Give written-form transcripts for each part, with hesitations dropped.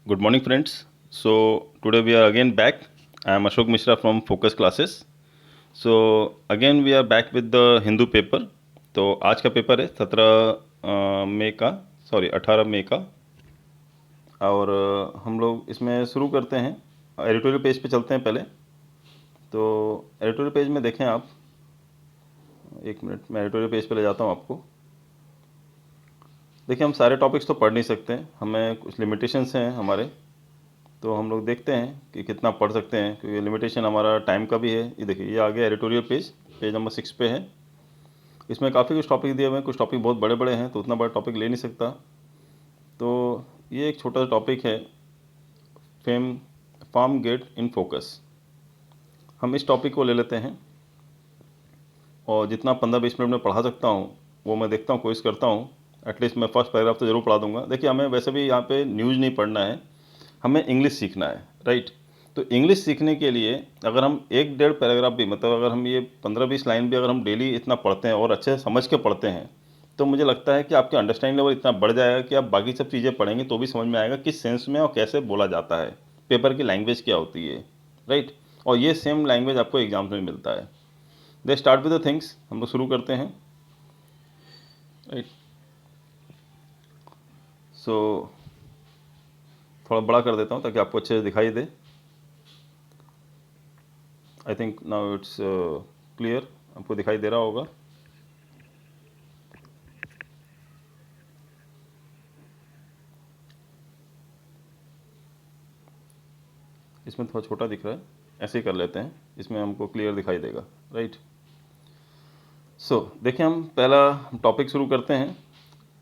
Good morning, friends. So today we are again back. I am Ashok Mishra from Focus Classes. So again we are back with the Hindu paper. तो आज का paper है 17 मई का, sorry 18 मई का। और हम लोग इसमें शुरू करते हैं। एडिटोरियल पेज पे चलते हैं पहले। तो एडिटोरियल पेज में देखें आप, एक मिनट मैं एडिटोरियल पेज पे ले जाता हूँ आपको। देखिए, हम सारे टॉपिक्स तो पढ़ नहीं सकते, हमें कुछ लिमिटेशंस हैं हमारे। तो हम लोग देखते हैं कि कितना पढ़ सकते हैं, क्योंकि लिमिटेशन हमारा टाइम का भी है। ये देखिए, ये आ गया एडिटोरियल पेज, पेज नंबर 6 पे है। इसमें काफ़ी कुछ टॉपिक दिए हुए हैं, कुछ टॉपिक बहुत बड़े बड़े हैं तो उतना बड़ा टॉपिक ले नहीं सकता। तो ये एक छोटा सा टॉपिक है, farm farm gate in focus. हम इस टॉपिक को ले लेते हैं और जितना 15-20 मिनट में पढ़ा सकता हूँ वो मैं देखता हूँ, कोशिश करता हूँ। एटलीस्ट मैं फर्स्ट पैराग्राफ तो ज़रूर पढ़ा दूंगा। देखिए, हमें वैसे भी यहाँ पे न्यूज़ नहीं पढ़ना है, हमें इंग्लिश सीखना है, राइट। तो इंग्लिश सीखने के लिए अगर हम 1-1.5 पैराग्राफ भी, मतलब अगर हम ये 15-20 लाइन भी अगर हम डेली इतना पढ़ते हैं और अच्छे से समझ के पढ़ते हैं, तो मुझे लगता है कि आपके अंडरस्टैंडिंग लेवल इतना बढ़ जाएगा कि आप बाकी सब चीज़ें पढ़ेंगे तो भी समझ में आएगा किस सेंस में और कैसे बोला जाता है, पेपर की लैंग्वेज क्या होती है, राइट। और ये सेम लैंग्वेज आपको एग्जाम्स में मिलता है। They start with the things, हम लोग शुरू करते हैं, राइट। सो थोड़ा बड़ा कर देता हूँ ताकि आपको अच्छे से दिखाई दे। I think now it's clear, आपको दिखाई दे रहा होगा। इसमें थोड़ा छोटा दिख रहा है, ऐसे ही कर लेते हैं, इसमें हमको क्लियर दिखाई देगा, राइट। सो देखिए, हम पहला टॉपिक शुरू करते हैं।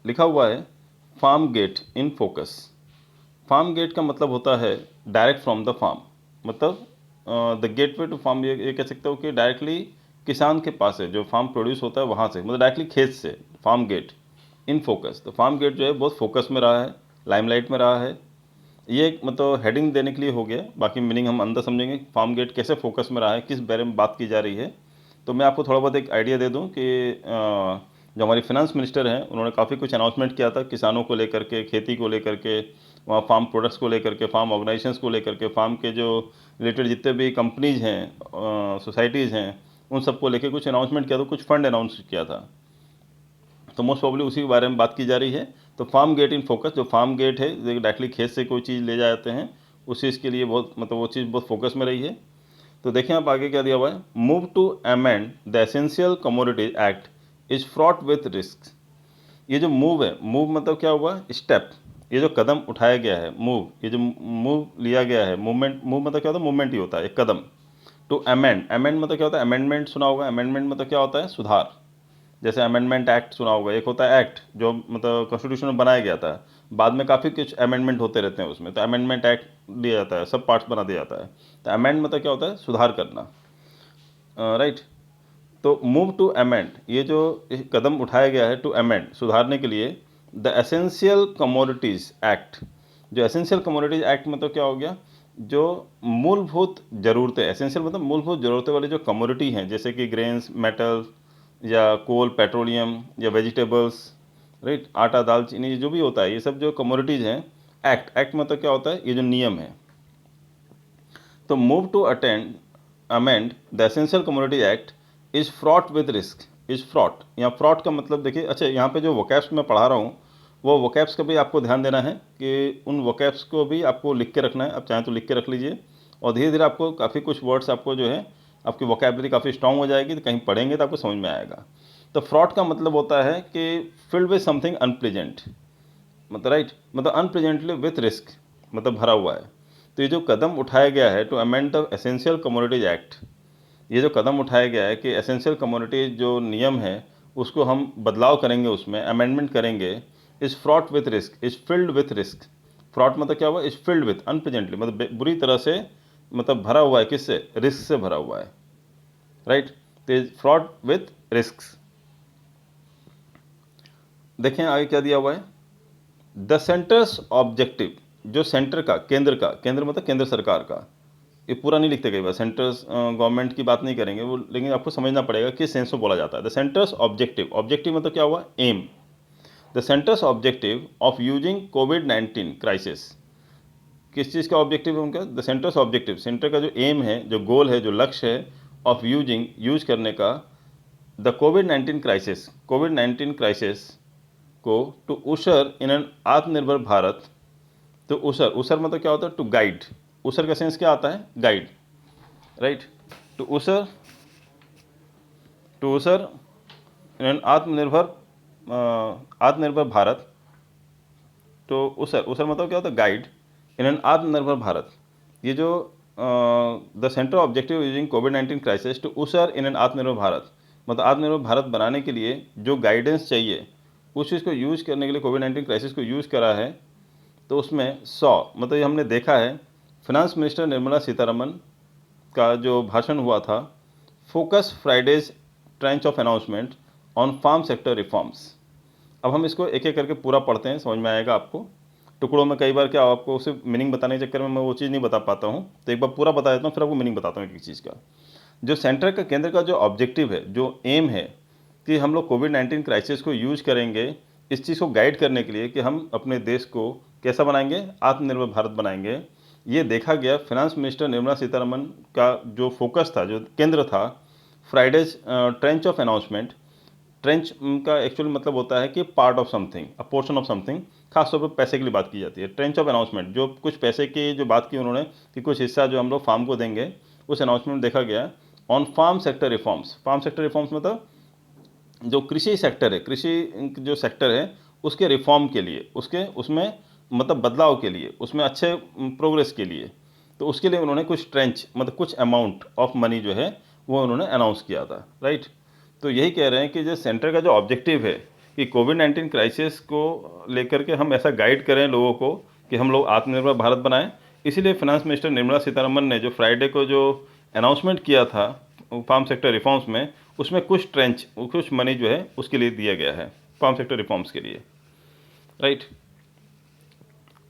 लिखा हुआ है farm gate in focus. Farm gate का मतलब होता है डायरेक्ट फ्रॉम द फार्म, मतलब द गेटवे टू फार्म। ये कह सकते हो कि डायरेक्टली किसान के पास है, जो फार्म प्रोड्यूस होता है वहाँ से, मतलब डायरेक्टली खेत से। फार्म गेट इन फोकस, तो फार्म गेट जो है बहुत फोकस में रहा है, लाइमलाइट में रहा है। ये एक मतलब हेडिंग देने के लिए हो गया, बाकी मीनिंग हम अंदर समझेंगे। फार्म गेट कैसे फोकस में रहा है, किस बारे में बात की जा रही है। तो मैं आपको थोड़ा बहुत एक आइडिया दे दूं कि जो हमारी फिनेंस मिनिस्टर हैं, उन्होंने काफ़ी कुछ अनाउंसमेंट किया था किसानों को लेकर के, खेती को लेकर के, वहाँ फार्म प्रोडक्ट्स को लेकर के, फार्म ऑर्गेनाइजेशंस को लेकर के, फार्म के जो रिलेटेड जितने भी कंपनीज हैं, सोसाइटीज़ हैं, उन सबको लेकर कुछ अनाउंसमेंट किया था, कुछ फंड अनाउंस किया था। तो मोस्ट प्रॉब्ली उसी के बारे में बात की जा रही है। तो फार्म गेट इन फोकस, जो फार्म गेट है, डायरेक्टली खेत से कोई चीज़ ले जाते हैं, उस चीज़ के लिए बहुत, मतलब वो चीज़ बहुत फोकस में रही है। तो देखें आप आगे क्या दिया हुआ है, move to amend the essential commodities act is fraught with risk. ये जो मूव है, मूव मतलब क्या हुआ, स्टेप। ये जो कदम उठाया गया है, मूव, ये जो मूव लिया गया है, मूवमेंट, मूव मतलब क्या होता है, मूवमेंट ही होता है, एक कदम। टू अमेंड, अमेंड मतलब क्या होता है, अमेंडमेंट सुना होगा, अमेंडमेंट मतलब क्या होता है, सुधार। जैसे अमेंडमेंट एक्ट सुना होगा, एक होता है एक्ट जो मतलब कॉन्स्टिट्यूशन में बनाया गया था, बाद में काफ़ी कुछ अमेंडमेंट होते रहते हैं उसमें, तो अमेंडमेंट एक्ट दिया जाता है, सब पार्ट्स बना दिया जाता है। तो अमेंड मतलब क्या होता है, सुधार करना, राइट। तो मूव टू अमेंड, ये जो कदम उठाया गया है टू अमेंड, सुधारने के लिए, द एसेंशियल कमोडिटीज़ एक्ट। जो एसेंशियल कमोडिटीज़ एक्ट मतलब क्या हो गया, जो मूलभूत ज़रूरतें, एसेंशियल मतलब मूलभूत ज़रूरतें वाली जो कमोडिटी हैं, जैसे कि ग्रेन्स, मेटल, या कोल, पेट्रोलियम, या वेजिटेबल्स, राइट, आटा, दाल, चीनी, जो भी होता है, ये सब जो कमोडिटीज़ हैं। एक्ट, एक्ट मतलब क्या होता है, ये जो नियम है। तो move to attend amend the essential commodity act is fraught with risk. Is fraught, यहाँ फ्रॉट का मतलब देखिए, अच्छा यहाँ पे जो वोकैब्स मैं पढ़ा रहा हूँ, वो वोकैब्स का भी आपको ध्यान देना है कि उन वोकैब्स को भी आपको लिख के रखना है। आप चाहें तो लिख के रख लीजिए, और धीरे धीरे आपको काफ़ी कुछ वर्ड्स आपको जो है, आपकी वोकैबलरी काफ़ी स्ट्रांग हो जाएगी, तो कहीं पढ़ेंगे तो आपको समझ में आएगा। तो फ्रॉड का मतलब होता है कि फिल्ड विद समथिंग अनप्लेजेंट, मतलब राइट, मतलब अनप्रेजेंटली विथ रिस्क, मतलब भरा हुआ है। तो ये जो कदम उठाया गया है to amend the essential commodities act, ये जो कदम उठाया गया है कि एसेंशियल कमोडिटी जो नियम है उसको हम बदलाव करेंगे, उसमें अमेंडमेंट करेंगे। Is fraught with risk, is filled with risk. Fraught मतलब क्या हुआ, इज़ फिल्ड विथ अनप्रेजेंटली, मतलब बुरी तरह से, मतलब भरा हुआ है, किससे, रिस्क से भरा हुआ है, राइट। तो इज फ्रॉट विथ रिस्क। देखें आगे क्या दिया हुआ है, द सेंटर्स ऑब्जेक्टिव, जो सेंटर का, केंद्र का, केंद्र मतलब केंद्र सरकार का, ये पूरा नहीं लिखते कई बार, सेंटर्स गवर्नमेंट की बात नहीं करेंगे वो, लेकिन आपको समझना पड़ेगा किस सेंस में बोला जाता है। द सेंटर्स ऑब्जेक्टिव, ऑब्जेक्टिव मतलब क्या हुआ, aim. The centre's objective of using कोविड-19 क्राइसिस, किस चीज़ का ऑब्जेक्टिव है उनका? द सेंटर्स ऑब्जेक्टिव, सेंटर का जो एम है, जो गोल है, जो लक्ष्य है ऑफ यूज करने का द कोविड 19 क्राइसिस को to usher in an Aatmanirbhar Bharat. तो उशर मतलब क्या होता है? To guide. उशर का सेंस क्या आता है? Guide, right. To usher in an Aatmanirbhar Bharat. तो उशर मतलब क्या होता है? Guide in an Aatmanirbhar Bharat. ये जो the central objective using COVID 19 crisis to usher in an Aatmanirbhar Bharat, मतलब आत्मनिर्भर भारत बनाने के लिए जो गाइडेंस चाहिए उस चीज़ को यूज़ करने के लिए कोविड 19 क्राइसिस को यूज़ करा है। तो उसमें मतलब ये हमने देखा है, फिनांस मिनिस्टर निर्मला सीतारमन का जो भाषण हुआ था, focus Friday's tranche of announcement on farm sector reforms. अब हम इसको एक एक करके पूरा पढ़ते हैं, समझ में आएगा आपको। टुकड़ों में कई बार क्या आपको उसे मीनिंग बताने के चक्कर में मैं वो चीज़ नहीं बता पाता हूँ, तो एक बार पूरा बता देता हूँ, फिर आपको मीनिंग बताता हूँ एक एक चीज़ का। जो सेंटर का, केंद्र का जो ऑब्जेक्टिव है, जो एम है कि हम लोग कोविड 19 क्राइसिस को यूज करेंगे इस चीज़ को गाइड करने के लिए कि हम अपने देश को कैसा बनाएंगे? आत्मनिर्भर भारत बनाएंगे। ये देखा गया फिनांस मिनिस्टर निर्मला सीतारमन का जो फोकस था, जो केंद्र था, Fridays tranche of announcement. Trench का एक्चुअल मतलब होता है कि part of something, a portion of something, खासतौर पर पैसे के लिए बात की जाती है। ट्रेंच ऑफ अनाउंसमेंट, जो कुछ पैसे की जो बात की उन्होंने कि कुछ हिस्सा जो हम लोग फार्म को देंगे, उस अनाउंसमेंट में देखा गया on farm sector reforms. Farm sector reforms मतलब जो कृषि सेक्टर है, कृषि जो सेक्टर है उसके रिफॉर्म के लिए, उसके उसमें मतलब बदलाव के लिए, उसमें अच्छे प्रोग्रेस के लिए। तो उसके लिए उन्होंने कुछ ट्रेंच मतलब कुछ अमाउंट ऑफ मनी जो है वो उन्होंने अनाउंस किया था, राइट। तो यही कह रहे हैं कि जो सेंटर का जो ऑब्जेक्टिव है कि कोविड 19 क्राइसिस को लेकर के हम ऐसा गाइड करें लोगों को कि हम लोग आत्मनिर्भर भारत बनाएं। इसीलिए फिनांस मिनिस्टर निर्मला सीतारमन ने जो फ्राइडे को जो अनाउंसमेंट किया था फार्म सेक्टर रिफॉर्म्स में, उसमें कुछ मनी जो है उसके लिए दिया गया है, फार्म सेक्टर रिफॉर्म्स के लिए, right.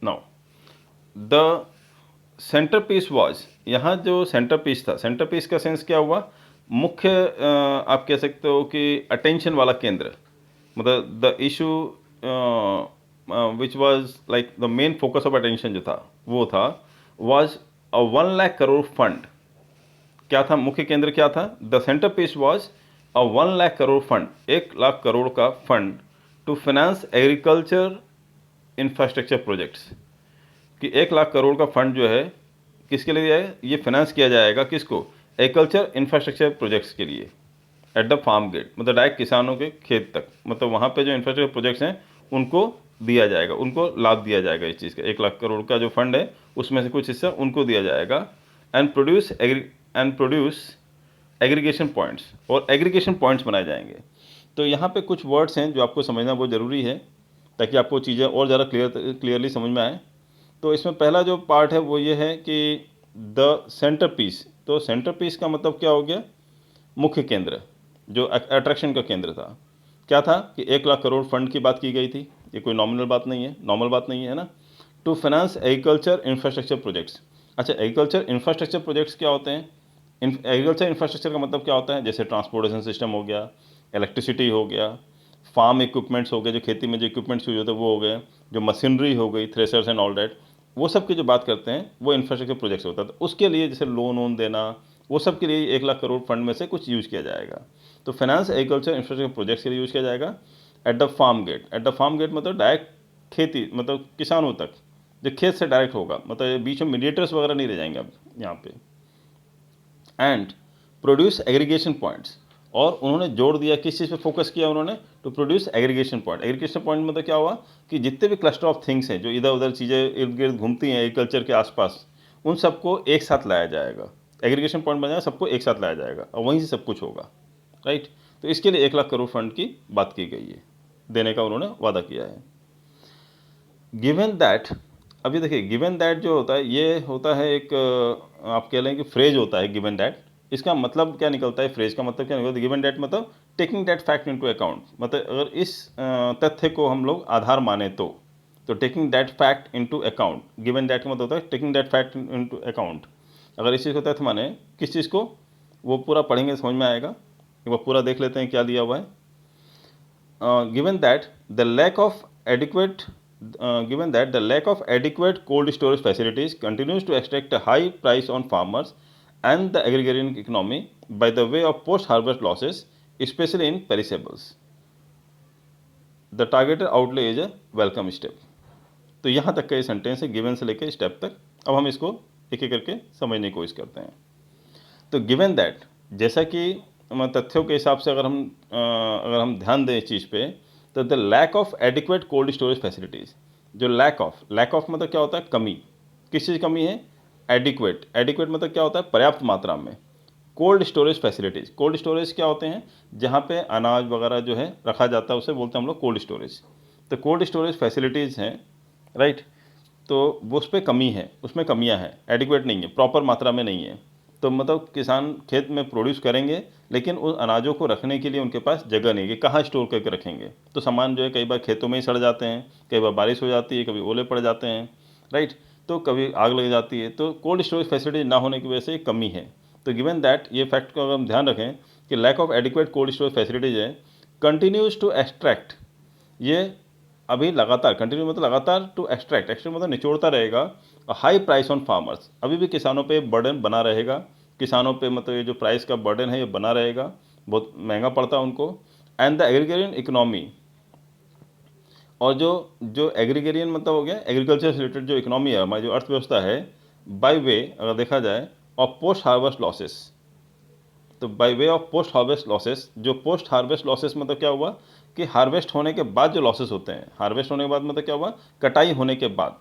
Now the centre piece was, यहाँ जो सेंटर पीस था, सेंटर पीस का सेंस क्या हुआ? मुख्य आप कह सकते हो कि अटेंशन वाला केंद्र, मतलब the issue which was like the main focus of attention जो था वो था was a 1 lakh crore fund. क्या था मुख्य केंद्र? क्या था? The centre piece was a 1 lakh crore fund, 1 lakh crore का fund to finance agriculture infrastructure projects. कि 1 लाख करोड़ का फंड जो है किसके लिए है? ये फाइनेंस किया जाएगा किसको? एग्रीकल्चर इंफ्रास्ट्रक्चर प्रोजेक्ट्स के लिए एट द फार्म गेट, मतलब डायरेक्ट किसानों के खेत तक, मतलब वहाँ पे जो इंफ्रास्ट्रक्चर प्रोजेक्ट्स हैं उनको दिया जाएगा, उनको लाभ दिया जाएगा इस चीज़ का। 1 लाख करोड़ का जो फंड है उसमें से कुछ हिस्सा उनको दिया जाएगा। एंड प्रोड्यूस एग्रीगेशन पॉइंट्स, और एग्रीगेशन पॉइंट्स बनाए जाएंगे। तो यहाँ पे कुछ वर्ड्स हैं जो आपको समझना बहुत ज़रूरी है ताकि आपको चीज़ें और ज़्यादा क्लियरली समझ में आए। तो इसमें पहला जो पार्ट है वो ये है कि द सेंटर पीस। तो सेंटर पीस का मतलब क्या हो गया? मुख्य केंद्र, जो अट्रैक्शन का केंद्र था। क्या था कि 1 लाख करोड़ फंड की बात की गई थी। ये कोई नॉमिनल बात नहीं है, नॉर्मल बात नहीं है ना। To finance agriculture infrastructure projects. अच्छा, एग्रीकल्चर इंफ्रास्ट्रक्चर प्रोजेक्ट्स क्या होते हैं? एग्रीकल्चर इंफ्रास्ट्रक्चर का मतलब क्या होता है? जैसे ट्रांसपोर्टेशन सिस्टम हो गया, इलेक्ट्रिसिटी हो गया, फार्म इक्विपमेंट्स हो गए, जो खेती में जो इक्विपमेंट्स यूज होते हैं वो हो गए, जो मशीनरी हो गई, थ्रेसर्स एंड ऑल डैट, वो सब की जो बात करते हैं वो इंफ्रास्ट्रक्चर प्रोजेक्ट्स होता है। तो उसके लिए जैसे लोन वोन देना, वो सब के लिए 1 लाख करोड़ फंड में से कुछ यूज़ किया जाएगा। तो फाइनेंस एग्रीकल्चर इंफ्रास्ट्रक्चर प्रोजेक्ट्स के लिए यूज़ किया जाएगा at the farm gate. At the farm gate मतलब डायरेक्ट खेती, मतलब किसानों तक, जो खेत से डायरेक्ट होगा, मतलब ये बीच में मीडिएटर्स वगैरह नहीं रह जाएंगे अब यहाँ पे। एंड प्रोड्यूस एग्रीगेशन पॉइंट्स, और उन्होंने जोड़ दिया, किस चीज़ पे फोकस किया उन्होंने? To produce aggregation point. Aggregation point मतलब क्या हुआ कि जितने भी क्लस्टर ऑफ थिंग्स हैं जो इधर उधर चीज़ें इर्द गिर्द घूमती हैं एग्रीकल्चर के आसपास, उन सबको एक साथ लाया जाएगा। एग्रीगेशन पॉइंट बनाया, सबको एक साथ लाया जाएगा और वहीं से सब कुछ होगा, राइट। तो इसके लिए 1 लाख करोड़ फंड की बात की गई है, देने का उन्होंने वादा किया है। गिवन दैट, अभी देखिए गिवन दैट जो होता है ये होता है एक आप कह लें कि फ्रेज होता है गिवन दैट। इसका मतलब क्या निकलता है? फ्रेज का मतलब क्या निकलता है? गिवन दैट मतलब taking that fact into account, मतलब अगर इस तथ्य को हम लोग आधार माने तो taking that fact into account. Given that का मतलब होता है taking that fact into account. अगर इस चीज़ को तथ्य माने, किस चीज़ को? वो पूरा पढ़ेंगे समझ में आएगा। एक बार पूरा देख लेते हैं क्या दिया हुआ है। Given that the lack of adequate given that the lack of adequate cold storage facilities continues to extract a high price on farmers and the agrarian economy by the way of post-harvest losses, especially in perishables. The targeted outlay is a welcome step. तो यहाँ तक का ये sentence है given से लेकर step तक। अब हम इसको एक एक करके समझने की कोशिश करते हैं। तो गिवन दैट, जैसा कि तथ्यों के हिसाब से अगर हम ध्यान दें इस चीज़ पे, तो the lack of adequate cold storage facilities, जो लैक ऑफ मतलब क्या होता है, कमी। किस चीज़ कमी है? एडिक्वेट मतलब क्या होता है? पर्याप्त मात्रा में। Cold storage facilities, cold storage क्या होते हैं? जहाँ पे अनाज वगैरह जो है रखा जाता है उसे बोलते हैं हम लोग कोल्ड स्टोरेज। तो कोल्ड स्टोरेज फैसिलिटीज़ हैं, राइट, तो वो उस पर कमी है, उसमें कमियां हैं, एडिक्वेट नहीं है, प्रॉपर मात्रा में नहीं है। तो मतलब किसान खेत में प्रोड्यूस करेंगे लेकिन उन अनाजों को रखने के लिए उनके पास जगह नहीं है कि कहाँ स्टोर करके रखेंगे। तो सामान जो है कई बार खेतों में ही सड़ जाते हैं, कई बार बारिश हो जाती है, कभी ओले पड़ जाते हैं, राइट, तो कभी आग लग जाती है। तो कोल्ड स्टोरेज फैसिलिटी ना होने की वजह से कमी है। तो गिवन दैट, ये फैक्ट को अगर हम ध्यान रखें कि lack of adequate cold storage facilities है, कंटिन्यूज टू एक्सट्रैक्ट, ये अभी लगातार, कंटिन्यू मतलब लगातार, टू एक्सट्रैक्ट मतलब निचोड़ता रहेगा, हाई प्राइस ऑन फार्मर्स, अभी भी किसानों पे बर्डन बना रहेगा, किसानों पे मतलब ये जो प्राइस का बर्डन है ये बना रहेगा, बहुत महंगा पड़ता है उनको। एंड द एग्रीगेरियन इकोनॉमी, और जो एग्रीगेरियन मतलब हो गया एग्रीकल्चर से रिलेटेड जो इकोनॉमी है, हमारी जो अर्थव्यवस्था है, बाय वे अगर देखा जाए ऑफ पोस्ट हार्वेस्ट लॉसेस, तो bye way of post harvest losses, जो पोस्ट हार्वेस्ट लॉसेस मतलब क्या हुआ कि हार्वेस्ट होने के बाद जो लॉसेस होते हैं, हार्वेस्ट होने के बाद मतलब क्या हुआ, कटाई होने के बाद।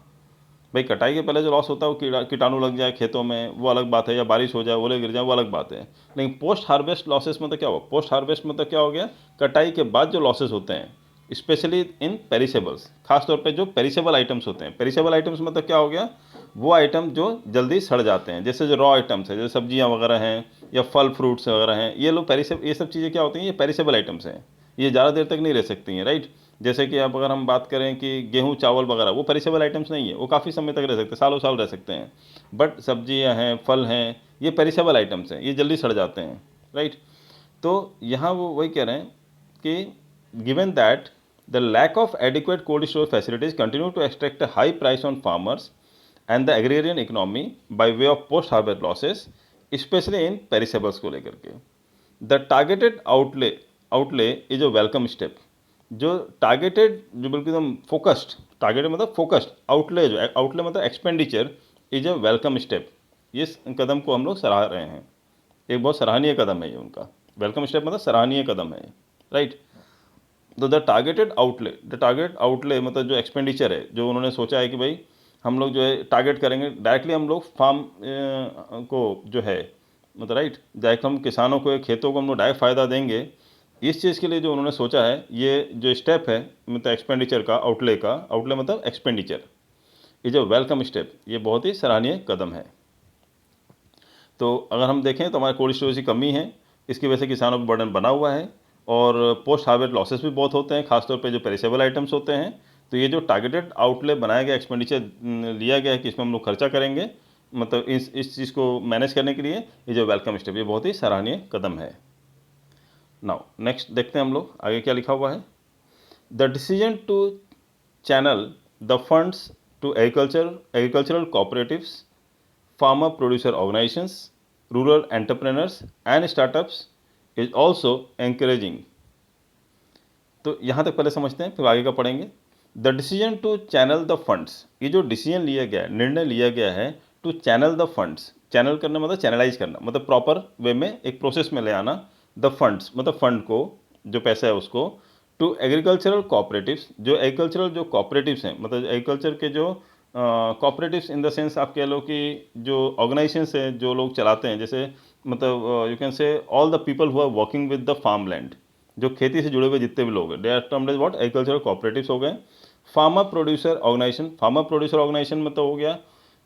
भाई कटाई के पहले जो लॉस होता है वो कीटाणु लग जाए खेतों में, वो अलग बात है, या बारिश हो जाए, ओले गिर जाए, वो अलग बात है। लेकिन पोस्ट हार्वेस्ट लॉसेस मतलब क्या हुआ? पोस्ट हार्वेस्ट मतलब क्या हो गया? कटाई के बाद जो लॉसेस होते हैं, स्पेशली इन पेरिसेबल्स, खासतौर पे जो पेरिसेबल आइटम्स होते हैं। पेरिसेबल आइटम्स मतलब क्या हो गया? वो आइटम जो जल्दी सड़ जाते हैं, जैसे जो रॉ आइटम्स है, जैसे सब्जियां वगैरह हैं या फल फ्रूट्स वगैरह हैं, ये लोग ये सब चीज़ें क्या होती हैं? ये पेरिसेबल आइटम्स हैं, ये ज़्यादा देर तक नहीं रह सकती हैं, राइट। जैसे कि अब अगर हम बात करें कि गेहूं चावल वगैरह, वो पेरिसेबल आइटम्स नहीं है, वो काफ़ी समय तक रह सकते हैं, सालों साल रह सकते हैं। बट सब्जियां हैं, फल हैं, ये पेरिसेबल आइटम्स हैं, ये जल्दी सड़ जाते हैं, राइट। तो यहाँ वो वही कह रहे हैं कि given that the lack of adequate cold store facilities continue to extract high price on farmers and the agrarian economy by way of post harvest losses, specially in perishables को लेकर के। The targeted outlay is a welcome step, जो targeted, जो बिल्कुल एकदम focused, targeted मतलब focused, outlay, जो outlay मतलब expenditure, is a welcome step, इस कदम को हम लोग सराह रहे हैं, एक बहुत सराहनीय कदम है ये उनका। वेलकम स्टेप मतलब सराहनीय कदम है, राइट। तो द टारगेटेड आउटले मतलब जो एक्सपेंडिचर है, जो उन्होंने सोचा है कि भाई हम लोग जो है टारगेट करेंगे, डायरेक्टली हम लोग फार्म को जो है मतलब, राइट, डायरेक्ट हम किसानों को, खेतों को हम लोग डायरेक्ट फ़ायदा देंगे। इस चीज़ के लिए जो उन्होंने सोचा है, ये जो स्टेप है मतलब एक्सपेंडिचर का, आउटले मतलब एक्सपेंडिचर, ये जो वेलकम स्टेप, ये बहुत ही सराहनीय कदम है। तो अगर हम देखें तो हमारे कोल्ड स्टोरेज की कमी है, इसकी वजह से किसानों को बर्डन बना हुआ है, और पोस्ट हार्वेस्ट लॉसेस भी बहुत होते हैं, खासतौर पे जो पेरिसेबल आइटम्स होते हैं। तो ये जो टारगेटेड आउटले बनाया गया, एक्सपेंडिचर लिया गया है कि इसमें हम लोग खर्चा करेंगे, मतलब इस चीज़ को मैनेज करने के लिए, ये जो वेलकम स्टेप, ये बहुत ही सराहनीय कदम है। नाउ नेक्स्ट देखते हैं हम लोग आगे क्या लिखा हुआ है। The decision to channel the funds to agricultural cooperatives, farmer producer organizations, rural entrepreneurs and startups is also encouraging। तो यहाँ तक पहले समझते हैं, फिर आगे का पढ़ेंगे। The decision to channel the funds, ये जो डिसीजन लिया गया है, निर्णय लिया गया है, to channel the funds, channel करना मतलब चैनलाइज करना, मतलब प्रॉपर वे में एक प्रोसेस में ले आना। द फंड्स मतलब फंड को, जो पैसा है उसको, टू एग्रीकल्चरल कॉपरेटिव्स, जो एग्रीकल्चरल जो कॉपरेटिव्स हैं, मतलब एग्रीकल्चर के जो कॉपरेटिव्स इन द सेंस आप कह लो कि जो ऑर्गेनाइजेशंस हैं, जो लोग चलाते हैं, जैसे मतलब you can say all the people who are working with the farm land, जो खेती से जुड़े हुए जितने भी लोग हैं, they are termed as what, agricultural cooperatives हो गए। फार्मर प्रोड्यूसर ऑर्गेनाइजेशन मतलब हो गया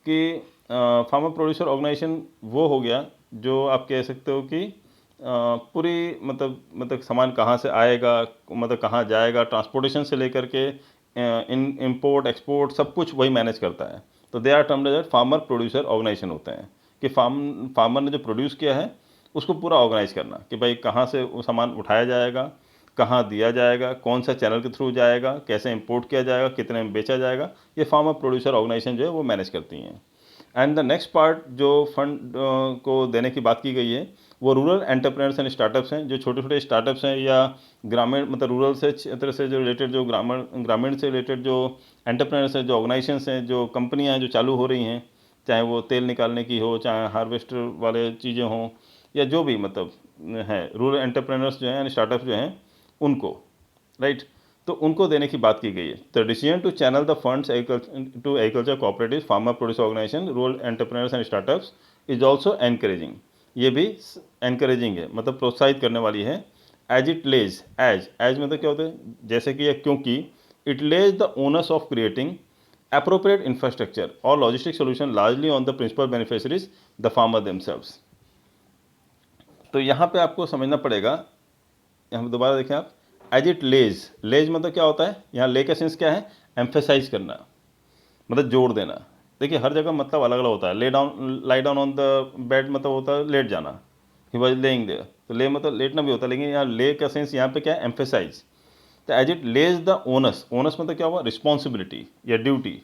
कि फार्मर प्रोड्यूसर ऑर्गेनाइजेशन वो हो गया जो आप कह सकते हो कि पूरी मतलब सामान कहाँ से आएगा, मतलब कहाँ जाएगा, ट्रांसपोर्टेशन से लेकर के इम्पोर्ट एक्सपोर्ट सब कुछ वही मैनेज करता है। तो they are termed as farmer producer organisation होते हैं, कि फार्मर ने जो प्रोड्यूस किया है उसको पूरा ऑर्गेनाइज करना, कि भाई कहाँ से वो सामान उठाया जाएगा, कहाँ दिया जाएगा, कौन सा चैनल के थ्रू जाएगा, कैसे इंपोर्ट किया जाएगा, कितने में बेचा जाएगा, ये फार्मर प्रोड्यूसर ऑर्गेनाइजेशन जो है वो मैनेज करती हैं। एंड द नेक्स्ट पार्ट जो फंड को देने की बात की गई है वो रूरल एंटरप्रेन्योर्स एंड स्टार्टअप्स हैं, जो छोटे छोटे स्टार्टअप्स हैं या ग्रामीण मतलब रूरल से क्षेत्र से जो रिलेटेड जो ग्रामीण से रिलेटेड जो एंटरप्रेन्योर्स हैं, जो ऑर्गेनाइजेशंस हैं, जो कंपनियां हैं जो चालू हो रही हैं, चाहे वो तेल निकालने की हो, चाहे हार्वेस्टर वाले चीज़ें हों, या जो भी मतलब है रूरल एंटरप्रेन्योर्स जो हैं स्टार्टअप्स जो हैं उनको, राइट, तो उनको देने की बात की गई है। The decision to channel the funds to agriculture cooperative farmer producer organisation rural entrepreneurs and startups is also encouraging, ये भी एनकरेजिंग है, मतलब प्रोत्साहित करने वाली है। एज इट लेज, एज मतलब क्या होता है, जैसे कि, क्योंकि it lays the owners of creating appropriate infrastructure or logistic solution largely on the principal beneficiaries, the farmer themselves। तो यहाँ पे आपको समझना पड़ेगा, यहाँ पे दोबारा देखें आप, एज इट लेज, लेज मतलब क्या होता है, यहाँ ले का सेंस क्या है, एम्फेसाइज करना, मतलब जोड़ देना। देखिए हर जगह मतलब अलग अलग होता है। Lie down on the bed मतलब होता है लेट जाना, ही वॉज लेइंग देयर, तो ले मतलब लेटना भी होता है, लेकिन यहाँ ले का सेंस यहाँ पे क्या है, एम्फेसाइज। तो as it lays the onus, onus मतलब क्या हुआ, रिस्पॉन्सिबिलिटी या ड्यूटी,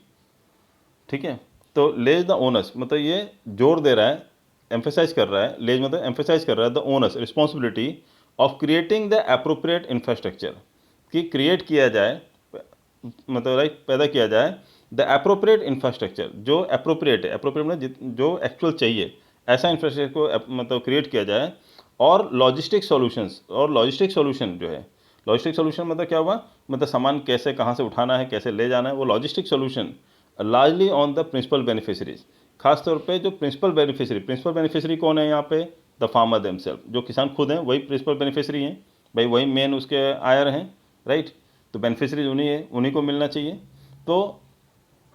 ठीक है। तो लेज द ओनस मतलब ये जोड़ दे रहा है, एम्फेसाइज कर रहा है, लेज मतलब एम्फेसाइज कर रहा है the onus responsibility of creating the appropriate infrastructure, कि क्रिएट किया जाए मतलब राइट पैदा किया जाए द अप्रोप्रिएट इंफ्रास्ट्रक्चर, जो अप्रोप्रिएट है, अप्रोप्रिएट मतलब जो एक्चुअल चाहिए ऐसा इंफ्रास्ट्रक्चर को मतलब क्रिएट किया जाए। और लॉजिस्टिक सॉल्यूशंस, और लॉजिस्टिक सॉल्यूशन जो है, लॉजिस्टिक सॉल्यूशन मतलब क्या हुआ, मतलब सामान कैसे कहाँ से उठाना है, कैसे ले जाना है, वो logistic solution largely on the principal beneficiaries, खासतौर पे जो प्रिंसिपल बेनिफिशरी कौन है यहाँ पे, द फार्मर देमसेल्फ, जो किसान खुद हैं वही प्रिंसिपल बेनिफिशरी हैं, भाई वही मेन उसके आयर हैं, राइट। तो बेनिफिशरीज उन्हीं है, उन्हीं को मिलना चाहिए। तो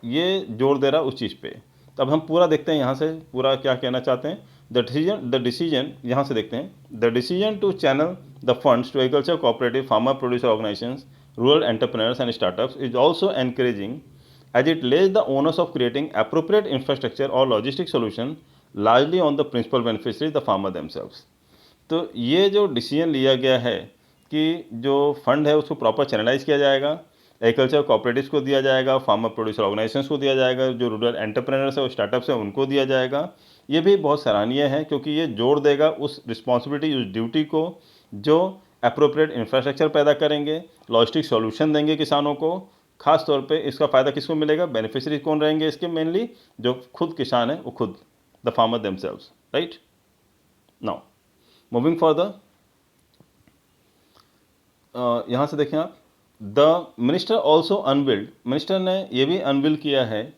ये जोर दे रहा उस चीज़ पे। तो अब हम पूरा देखते हैं यहाँ से पूरा क्या कहना चाहते हैं। द डिसीजन यहाँ से देखते हैं, the decision to channel the funds to agriculture cooperative farmer producer organisations rural entrepreneurs and startups is also encouraging as it lays the onus of creating appropriate infrastructure or logistic solution largely on the principal beneficiaries, the farmer themselves। तो ये जो decision लिया गया है कि जो fund है उसको प्रॉपर चैनलाइज किया जाएगा, एग्रीकल्चर कोऑपरेटिव्स को दिया जाएगा, फार्मर प्रोड्यूसर ऑर्गेनाइजेशंस को दिया जाएगा, जो रूरल एंटरप्रेन्योर्स है और स्टार्टअप्स है उनको दिया जाएगा, ये भी बहुत सराहनीय है, क्योंकि ये जोड़ देगा उस रिस्पॉन्सिबिलिटी, उस ड्यूटी को, जो अप्रोप्रिएट इंफ्रास्ट्रक्चर पैदा करेंगे, लॉजिस्टिक सॉल्यूशन देंगे किसानों को। खास तौर पे इसका फ़ायदा किसको मिलेगा, बेनिफिशियरी कौन रहेंगे इसके, मेनली जो खुद किसान है वो खुद, the farmer themselves, right. Now moving for the यहाँ से देखें आप, the minister also unveiled, minister ने ये भी अनविल किया है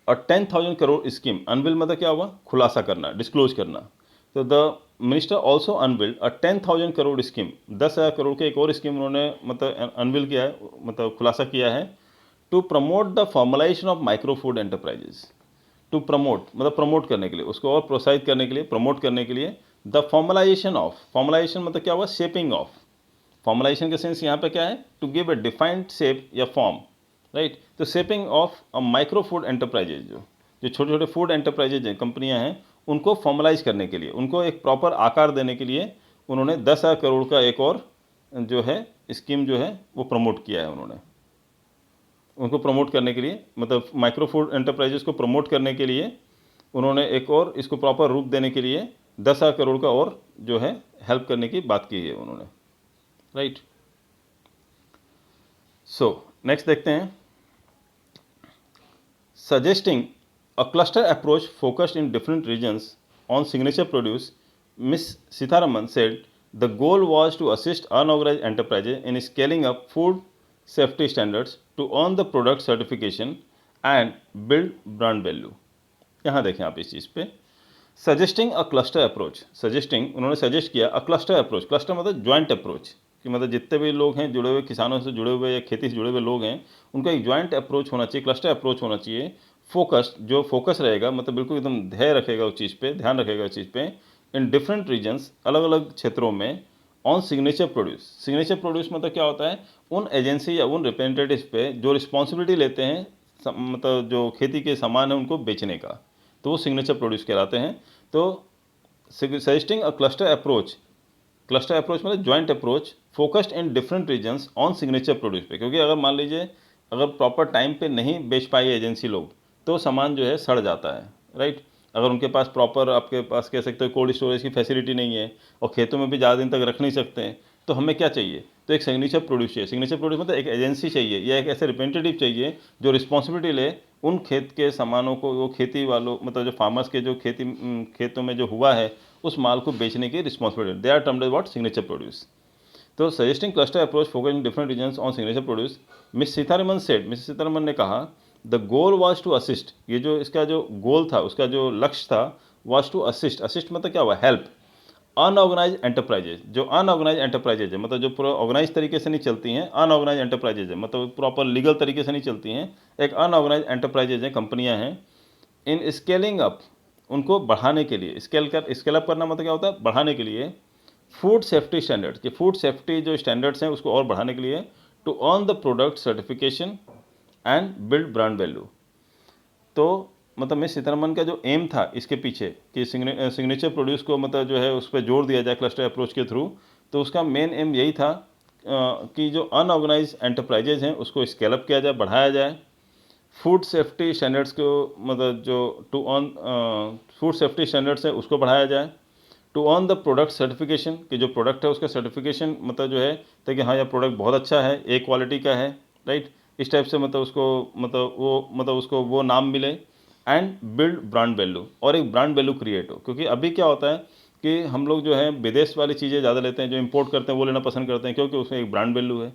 और 10,000 करोड़ स्कीम, अनविल मतलब क्या हुआ, खुलासा करना, डिस्क्लोज करना। तो the minister also unveiled a 10,000 crore scheme, 10,000 crore के एक और स्कीम उन्होंने मतलब अनविल किया है, मतलब खुलासा किया है, to promote the formalisation of micro food enterprises. To promote मतलब प्रमोट करने के लिए, उसको और प्रोत्साहित करने के लिए, प्रमोट करने के लिए, द फॉर्मलाइजेशन ऑफ, फॉर्मलाइजेशन मतलब क्या हुआ, शेपिंग ऑफ, फॉर्मलाइजेशन के सेंस यहाँ पे क्या है, to give a defined shape या फॉर्म, राइट। तो shaping of a micro food enterprises, जो छोटे छोटे फूड एंटरप्राइजेज हैं, कंपनियां हैं, उनको फॉर्मलाइज करने के लिए, उनको एक प्रॉपर आकार देने के लिए उन्होंने 10,000 करोड़ का एक और जो है स्कीम जो है वो प्रमोट किया है उन्होंने। उनको प्रमोट करने के लिए, मतलब माइक्रो फूड एंटरप्राइजेस को प्रमोट करने के लिए उन्होंने एक और इसको प्रॉपर रूप देने के लिए 10,000 करोड़ का और जो है हेल्प करने की बात की है उन्होंने, राइट। सो नेक्स्ट देखते हैं, suggesting a cluster approach focused in different regions on signature produce, Ms. Sitharaman said the goal was to assist unorganized enterprises in scaling up food safety standards to earn the product certification and build brand value। यहाँ देखें आप इस चीज़ पे, suggesting a cluster approach, suggesting उन्होंने suggest किया अ cluster approach, cluster मतलब joint approach, कि मतलब जितने भी लोग हैं जुड़े हुए, किसानों से जुड़े हुए या खेती से जुड़े हुए लोग हैं, उनका एक ज्वाइंट अप्रोच होना चाहिए, क्लस्टर अप्रोच होना चाहिए। फोकस्ड, जो फोकस रहेगा मतलब बिल्कुल एकदम ध्येय रखेगा उस चीज़ पे, ध्यान रखेगा उस चीज़ पे, इन डिफरेंट रीजन्स, अलग अलग क्षेत्रों में, on signature produce. Signature produce मतलब क्या होता है, उन एजेंसी या उन रिप्रेजेंटेटिव्स पे जो रिस्पॉन्सिबिलिटी लेते हैं मतलब जो खेती के सामान है उनको बेचने का, तो वो सिग्नेचर प्रोड्यूस कहलाते हैं। तो suggesting a cluster approach, cluster approach मतलब joint approach focused in different regions on signature produce पे, क्योंकि अगर मान लीजिए अगर प्रॉपर टाइम पे नहीं बेच पाई एजेंसी लोग तो सामान जो है सड़ जाता है, राइट। अगर उनके पास प्रॉपर, आपके पास कह सकते हो कोल्ड स्टोरेज की फैसिलिटी नहीं है और खेतों में भी ज़्यादा दिन तक रख नहीं सकते हैं, तो हमें क्या चाहिए, तो एक सिग्नेचर प्रोड्यूस चाहिए। सिग्नेचर प्रोड्यूस मतलब एक एजेंसी चाहिए या एक ऐसे रिप्रेजेंटेटिव चाहिए जो रिस्पॉन्सिबिलिटी ले उन खेत के सामानों को, वो खेती वालों मतलब जो फार्मर्स के जो खेतों में जो हुआ है उस माल को बेचने की responsibility, they are termed as what, signature produce. तो suggesting cluster approach focus in different regions on signature produce, miss Sitharaman said, miss Sitharaman ने कहा the goal was to assist, ये जो इसका जो गोल था, उसका जो लक्ष्य था, वाज टू असिस्ट, असिस्ट मतलब क्या हुआ, हेल्प अनऑर्गेनाइज एंटरप्राइजेज, जो अनऑर्गेनाइज एंटरप्राइजेज है मतलब जो पूरा ऑर्गेनाइज तरीके से नहीं चलती हैं, अनऑर्गेनाइज एंटरप्राइजेज है मतलब प्रॉपर लीगल तरीके से नहीं चलती हैं, एक अनऑर्गेनाइज एंटरप्राइजेज हैं, कंपनियां हैं, इन स्केलिंग अप, उनको बढ़ाने के लिए, स्केल अप करना मतलब क्या होता है, बढ़ाने के लिए फूड सेफ्टी स्टैंडर्ड्स, कि फूड सेफ्टी जो स्टैंडर्ड्स हैं उसको और बढ़ाने के लिए, to earn the product certification and build brand value. तो मतलब मिस सीतारमन का जो एम था इसके पीछे कि सिग्नेचर प्रोड्यूस को मतलब जो है उस पर जोर दिया जाए क्लस्टर अप्रोच के थ्रू, तो उसका मेन एम यही था कि जो अनऑर्गेनाइज एंटरप्राइजेज हैं उसको स्केल अप किया जाए, बढ़ाया जाए, फूड सेफ्टी स्टैंडर्ड्स को मतलब जो to on food safety standards है उसको बढ़ाया जाए, to on the product certification, कि जो प्रोडक्ट है उसका सर्टिफिकेशन मतलब जो है ताकि हाँ यह प्रोडक्ट बहुत अच्छा है, ए क्वालिटी का है, राइट, इस टाइप से मतलब उसको मतलब उसको वो नाम मिले, एंड बिल्ड ब्रांड वैल्यू, और एक ब्रांड वैल्यू क्रिएट हो। क्योंकि अभी क्या होता है कि हम लोग जो है विदेश वाली चीज़ें ज़्यादा लेते हैं, जो इंपोर्ट करते हैं वो लेना पसंद करते हैं क्योंकि उसमें एक ब्रांड वैल्यू है।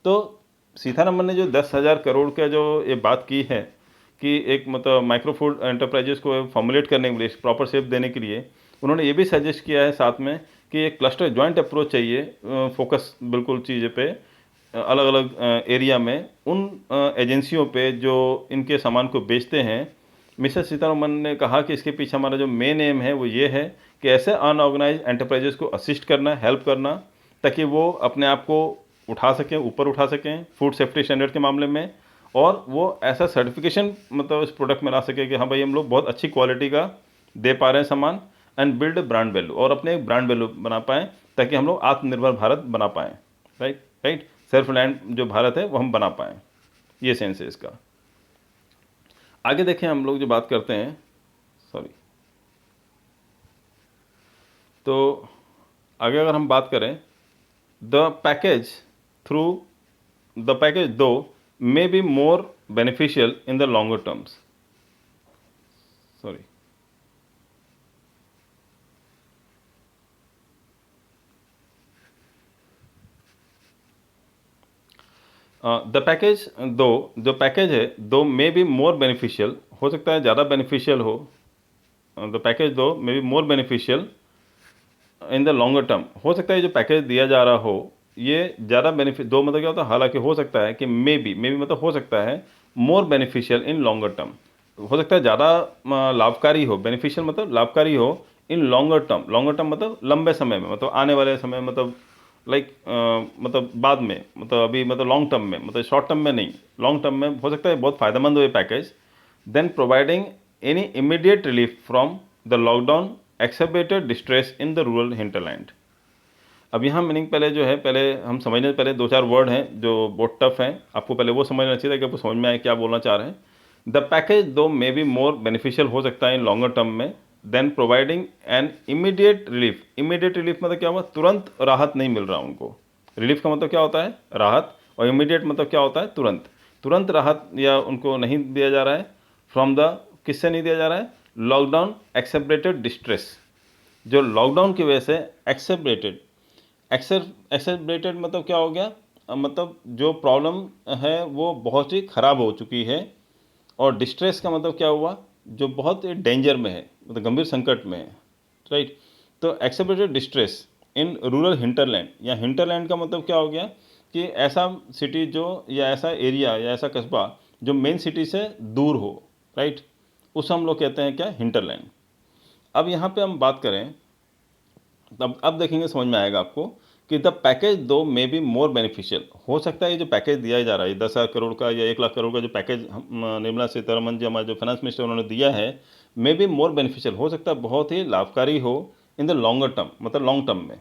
तो सीतारमन ने जो 10,000 करोड़ का जो ये बात की है कि एक मतलब माइक्रो फूड एंटरप्राइजेस को फॉर्मुलेट करने के लिए, प्रॉपर शेप देने के लिए, उन्होंने ये भी सजेस्ट किया है साथ में कि एक क्लस्टर जॉइंट अप्रोच चाहिए, फोकस बिल्कुल चीज़ पे अलग अलग एरिया में उन एजेंसियों पे जो इनके सामान को बेचते हैं। मिसेस सीतारमन ने कहा कि इसके पीछे हमारा जो मेन एम है वो ये है कि ऐसे अनऑर्गेनाइज एंटरप्राइजेस को असिस्ट करना, हेल्प करना, ताकि वो अपने आप को उठा सकें, ऊपर उठा सकें फूड सेफ्टी स्टैंडर्ड के मामले में, और वो ऐसा सर्टिफिकेशन मतलब इस प्रोडक्ट में ला सके कि हाँ भाई हम लोग बहुत अच्छी क्वालिटी का दे पा रहे हैं सामान, एंड बिल्ड ब्रांड वैल्यू, और अपने एक ब्रांड वैल्यू बना पाएँ ताकि हम लोग आत्मनिर्भर भारत बना पाएँ, राइट राइट, सेल्फ लैंड जो भारत है वो हम बना पाएँ। ये सेंस है इसका। आगे देखें हम लोग जो बात करते हैं, सॉरी, तो आगे अगर हम बात करें the package through the package though may be more beneficial in the longer terms, sorry, the package though, जो पैकेज है दो मे बी मोर बेनिफिशियल, हो सकता है ज़्यादा बेनिफिशियल हो, the package though may be more beneficial in the longer term, हो सकता है जो पैकेज दिया जा रहा हो ये ज़्यादा बेनिफिट, दो मतलब क्या होता है, हालांकि हो सकता है कि मे बी मतलब हो सकता है मोर बेनिफिशियल इन लॉन्गर टर्म, हो सकता है ज़्यादा लाभकारी हो, बेनिफिशियल मतलब लाभकारी हो, इन लॉन्गर टर्म मतलब लंबे समय में, मतलब आने वाले समय में, मतलब लाइक मतलब बाद में, मतलब अभी मतलब लॉन्ग टर्म में, मतलब शॉर्ट टर्म में नहीं, लॉन्ग टर्म में हो सकता है बहुत फ़ायदेमंद हो ये package, then providing any immediate relief from the lockdown exacerbated distress in the rural hinterland. अब यहाँ मीनिंग पहले जो है, पहले हम समझने से पहले दो चार वर्ड हैं जो बहुत टफ हैं, आपको पहले वो समझना चाहिए कि आपको समझ में आए क्या बोलना चाह रहे हैं। The package though may be more beneficial हो सकता है इन लॉन्गर टर्म में, than providing an immediate relief, immediate relief मतलब क्या हुआ, तुरंत राहत नहीं मिल रहा उनको, रिलीफ का मतलब क्या होता है राहत, और इमीडिएट मतलब क्या होता है तुरंत, तुरंत राहत या उनको नहीं दिया जा रहा है, फ्रॉम द, किससे नहीं दिया जा रहा है, लॉकडाउन एक्सेबरेटेड डिस्ट्रेस, जो लॉकडाउन की वजह से एक्सेबरेटेड, एक्सेबरेटेड मतलब क्या हो गया, मतलब जो प्रॉब्लम है वो बहुत ही ख़राब हो चुकी है, और डिस्ट्रेस का मतलब क्या हुआ, जो बहुत डेंजर में है, मतलब गंभीर संकट में है, राइट। तो एक्सेबरेटेड डिस्ट्रेस इन रूरल हिंटरलैंड, या हिंटरलैंड का मतलब क्या हो गया कि ऐसा सिटी जो, या ऐसा एरिया या ऐसा कस्बा जो मेन सिटी से दूर हो, राइट, उस हम लोग कहते हैं क्या, हिंटरलैंड। अब यहाँ पे हम बात करें, अब देखेंगे समझ में आएगा आपको कि the package though may be more beneficial, हो सकता है ये जो पैकेज दिया जा रहा है 10,000 करोड़ का या 1 लाख करोड़ का जो पैकेज निर्मला सीतारमन जी हमारे जो फाइनेंस मिनिस्टर उन्होंने दिया है, मे बी मोर बेनिफिशियल, हो सकता है बहुत ही लाभकारी हो इन द लॉन्गर टर्म, मतलब लॉन्ग टर्म में,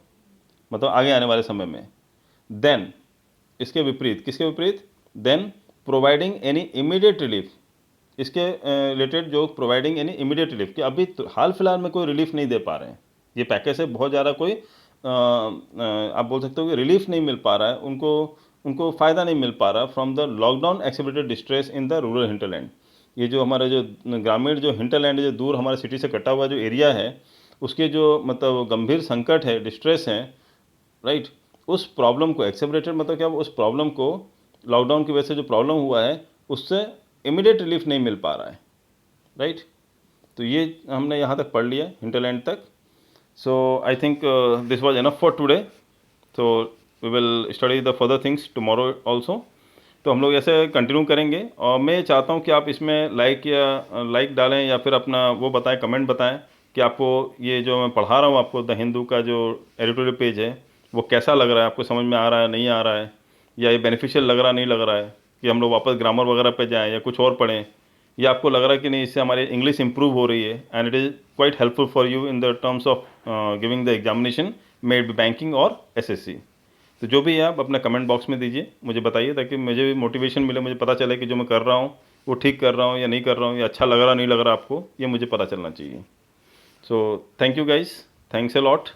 मतलब आगे आने वाले समय में, देन इसके विपरीत, किसके विपरीत, than providing any immediate relief, इसके रिलेटेड जो प्रोवाइडिंग एनी इमीडिएट रिलीफ, कि अभी हाल फिलहाल में कोई रिलीफ नहीं दे पा रहे हैं, ये पैकेज से बहुत ज़्यादा कोई आप बोल सकते हो कि रिलीफ नहीं मिल पा रहा है उनको फ़ायदा नहीं मिल पा रहा from the lockdown exacerbated distress in the rural hinterland. ये जो हमारा जो ग्रामीण जो हिंटरलैंड जो दूर हमारे सिटी से कटा हुआ जो एरिया है, उसके जो मतलब गंभीर संकट है, डिस्ट्रेस है, राइट, उस प्रॉब्लम को एक्सेलरेटेड मतलब क्या, उस प्रॉब्लम को लॉकडाउन की वजह से जो प्रॉब्लम हुआ है उससे इमीडिएट रिलीफ नहीं मिल पा रहा है, राइट। तो ये हमने यहाँ तक पढ़ लिया हिंटरलैंड तक। So I think this was enough for today, so we will study the further things tomorrow also. तो हम लोग ऐसे कंटिन्यू करेंगे, और मैं चाहता हूँ कि आप इसमें लाइक डालें या फिर अपना वो बताएं, कमेंट बताएं कि आपको ये जो मैं पढ़ा रहा हूँ आपको द हिंदू का जो एडिटोरियल पेज है वो कैसा लग रहा है, आपको समझ में आ रहा है नहीं आ रहा है, या ये बेनिफिशियल लग रहा नहीं लग रहा है, कि हम लोग वापस ग्रामर वगैरह पे जाएं या कुछ और पढ़ें, या आपको लग रहा है कि नहीं इससे हमारी इंग्लिश इंप्रूव हो रही है and it is quite helpful for you in the terms of giving the examination made banking और एसएससी। तो जो भी है आप अपना कमेंट बॉक्स में दीजिए, मुझे बताइए, ताकि मुझे भी मोटिवेशन मिले, मुझे पता चले कि जो मैं कर रहा हूँ वो ठीक कर रहा हूँ या नहीं कर रहा हूँ, या अच्छा लग रहा नहीं लग रहा आपको, ये मुझे पता चलना चाहिए। So thank you guys, thanks a lot.